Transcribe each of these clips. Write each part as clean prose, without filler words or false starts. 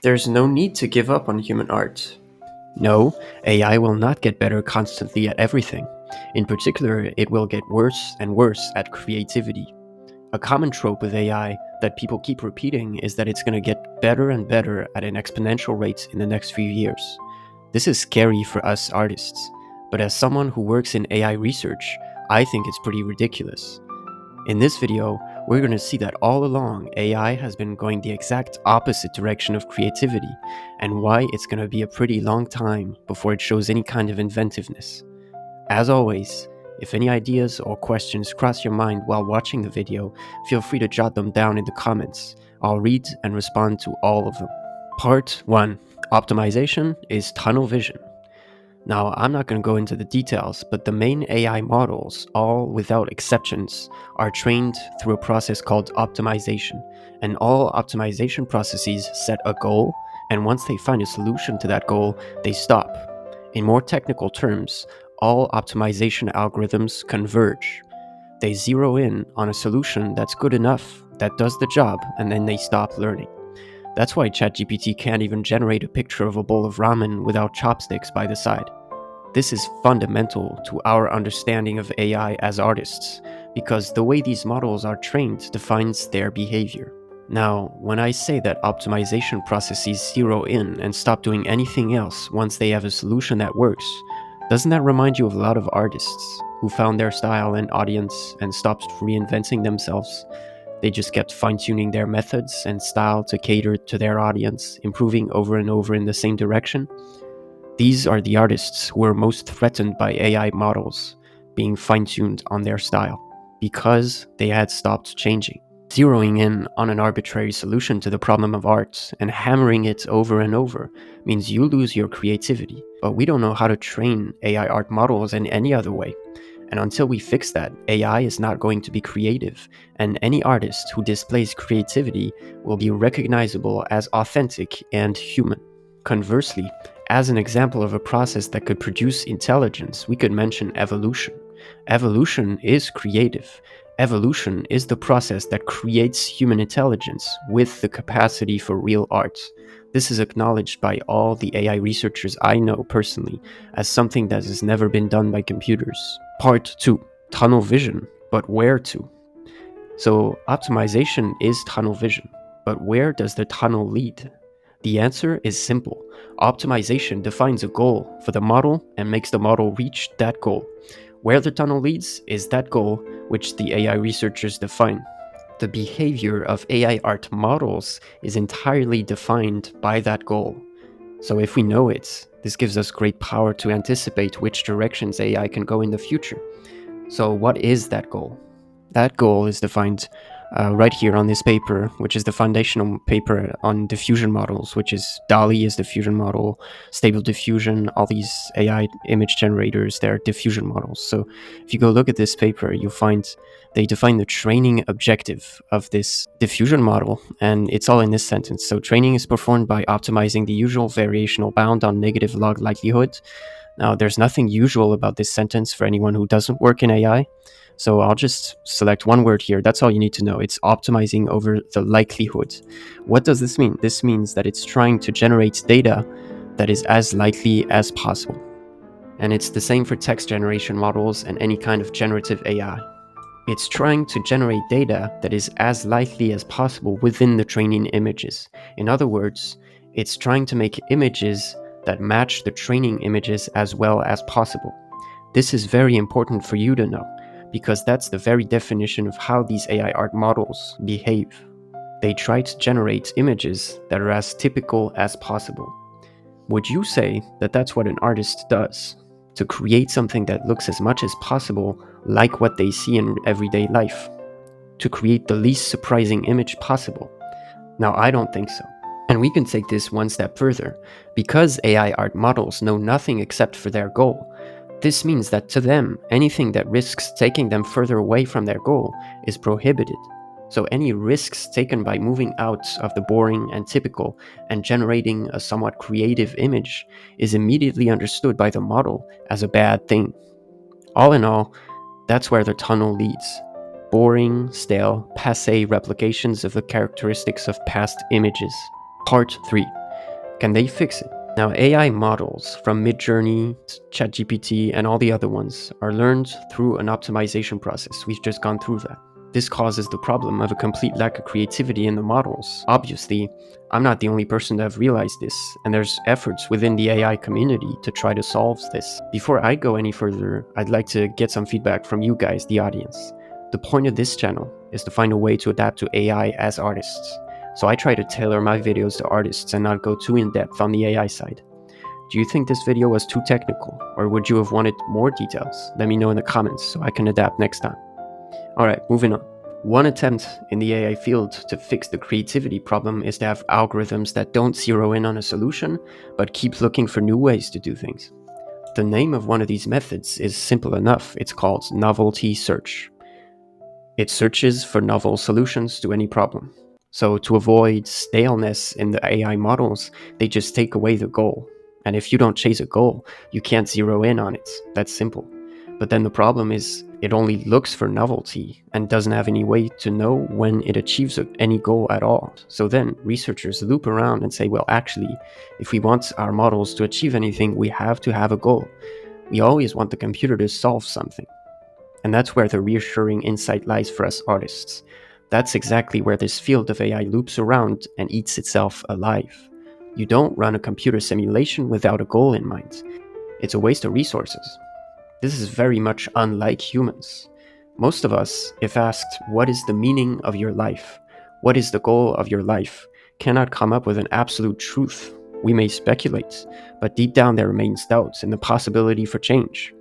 There's no need to give up on human art. No, AI will not get better constantly at everything. In particular, it will get worse and worse at creativity. A common trope with AI that people keep repeating is that it's going to get better and better at an exponential rate in the next few years. This is scary for us artists, but as someone who works in AI research, I think it's pretty ridiculous. In this video, we're going to see that all along AI has been going the exact opposite direction of creativity, and why it's going to be a pretty long time before it shows any kind of inventiveness. As always, if any ideas or questions cross your mind while watching the video, feel free to jot them down in the comments. I'll read and respond to all of them. Part 1. Optimization is tunnel vision. Now, I'm not going to go into the details, but the main AI models, all without exceptions, are trained through a process called optimization. And all optimization processes set a goal, and once they find a solution to that goal, they stop. In more technical terms, all optimization algorithms converge. They zero in on a solution that's good enough, that does the job, and then they stop learning. That's why ChatGPT can't even generate a picture of a bowl of ramen without chopsticks by the side. This is fundamental to our understanding of AI as artists, because the way these models are trained defines their behavior. Now, when I say that optimization processes zero in and stop doing anything else once they have a solution that works, doesn't that remind you of a lot of artists who found their style and audience and stopped reinventing themselves? They just kept fine-tuning their methods and style to cater to their audience, improving over and over in the same direction. These are the artists who are most threatened by AI models being fine-tuned on their style, because they had stopped changing. Zeroing in on an arbitrary solution to the problem of art and hammering it over and over means you lose your creativity. But we don't know how to train AI art models in any other way. And until we fix that, AI is not going to be creative, and any artist who displays creativity will be recognizable as authentic and human. Conversely, as an example of a process that could produce intelligence, we could mention evolution. Evolution is creative. Evolution is the process that creates human intelligence with the capacity for real art. This is acknowledged by all the AI researchers I know personally as something that has never been done by computers. Part 2. Tunnel vision, but where to? So optimization is tunnel vision, but where does the tunnel lead? The answer is simple. Optimization defines a goal for the model and makes the model reach that goal. Where the tunnel leads is that goal which the AI researchers define. The behavior of AI art models is entirely defined by that goal. So if we know it, this gives us great power to anticipate which directions AI can go in the future. So what is that goal? That goal is defined right here on this paper, which is the foundational paper on diffusion models, which is DALL-E is diffusion model, Stable Diffusion, all these AI image generators, they're diffusion models. So if you go look at this paper, you'll find they define the training objective of this diffusion model, and it's all in this sentence. So training is performed by optimizing the usual variational bound on negative log likelihood. Now, there's nothing usual about this sentence for anyone who doesn't work in AI. So I'll just select one word here. That's all you need to know. It's optimizing over the likelihood. What does this mean? This means that it's trying to generate data that is as likely as possible. And it's the same for text generation models and any kind of generative AI. It's trying to generate data that is as likely as possible within the training images. In other words, it's trying to make images that match the training images as well as possible. This is very important for you to know, because that's the very definition of how these AI art models behave. They try to generate images that are as typical as possible. Would you say that that's what an artist does? To create something that looks as much as possible like what they see in everyday life? To create the least surprising image possible? Now, I don't think so. And we can take this one step further. Because AI art models know nothing except for their goal, this means that to them, anything that risks taking them further away from their goal is prohibited. So any risks taken by moving out of the boring and typical and generating a somewhat creative image is immediately understood by the model as a bad thing. All in all, that's where the tunnel leads. Boring, stale, passé replications of the characteristics of past images. Part 3. Can they fix it? Now, AI models from Midjourney, ChatGPT, and all the other ones are learned through an optimization process. We've just gone through that. This causes the problem of a complete lack of creativity in the models. Obviously, I'm not the only person to have realized this, and there's efforts within the AI community to try to solve this. Before I go any further, I'd like to get some feedback from you guys, the audience. The point of this channel is to find a way to adapt to AI as artists. So I try to tailor my videos to artists and not go too in-depth on the AI side. Do you think this video was too technical, or would you have wanted more details? Let me know in the comments so I can adapt next time. Alright, moving on. One attempt in the AI field to fix the creativity problem is to have algorithms that don't zero in on a solution, but keep looking for new ways to do things. The name of one of these methods is simple enough. It's called novelty search. It searches for novel solutions to any problem. So to avoid staleness in the AI models, they just take away the goal. And if you don't chase a goal, you can't zero in on it. That's simple. But then the problem is it only looks for novelty and doesn't have any way to know when it achieves any goal at all. So then researchers loop around and say, well, actually, if we want our models to achieve anything, we have to have a goal. We always want the computer to solve something. And that's where the reassuring insight lies for us artists. That's exactly where this field of AI loops around and eats itself alive. You don't run a computer simulation without a goal in mind. It's a waste of resources. This is very much unlike humans. Most of us, if asked, what is the meaning of your life? What is the goal of your life? Cannot come up with an absolute truth. We may speculate, but deep down there remains doubts and the possibility for change.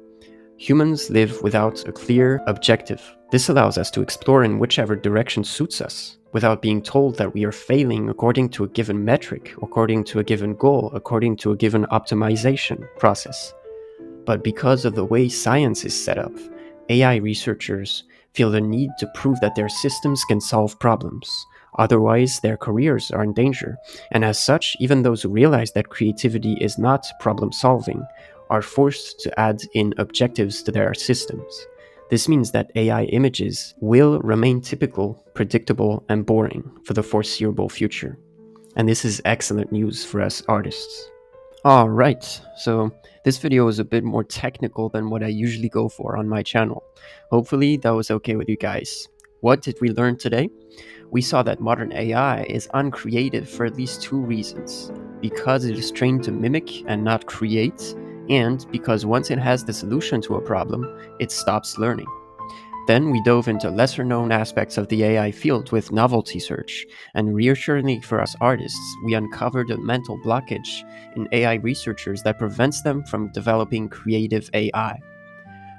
Humans live without a clear objective. This allows us to explore in whichever direction suits us, without being told that we are failing according to a given metric, according to a given goal, according to a given optimization process. But because of the way science is set up, AI researchers feel the need to prove that their systems can solve problems. Otherwise, their careers are in danger. And as such, even those who realize that creativity is not problem solving are forced to add in objectives to their systems. This means that AI images will remain typical, predictable, and boring for the foreseeable future. And this is excellent news for us artists. Alright, so this video is a bit more technical than what I usually go for on my channel. Hopefully that was okay with you guys. What did we learn today? We saw that modern AI is uncreative for at least two reasons. Because it is trained to mimic and not create, and because once it has the solution to a problem, it stops learning. Then we dove into lesser known aspects of the AI field with novelty search, and reassuringly for us artists, we uncovered a mental blockage in AI researchers that prevents them from developing creative AI.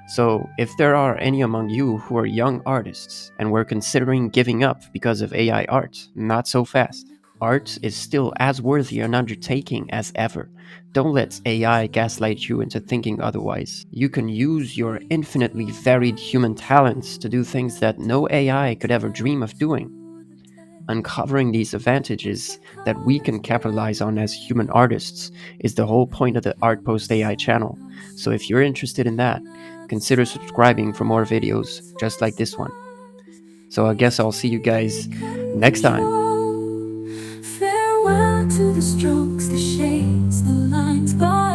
So, if there are any among you who are young artists and were considering giving up because of AI art, not so fast. Art is still as worthy an undertaking as ever. Don't let AI gaslight you into thinking otherwise. You can use your infinitely varied human talents to do things that no AI could ever dream of doing. Uncovering these advantages that we can capitalize on as human artists is the whole point of the Art Post AI channel. So if you're interested in that, consider subscribing for more videos just like this one. So I guess I'll see you guys next time. Farewell to the strokes, the shades, the lines, but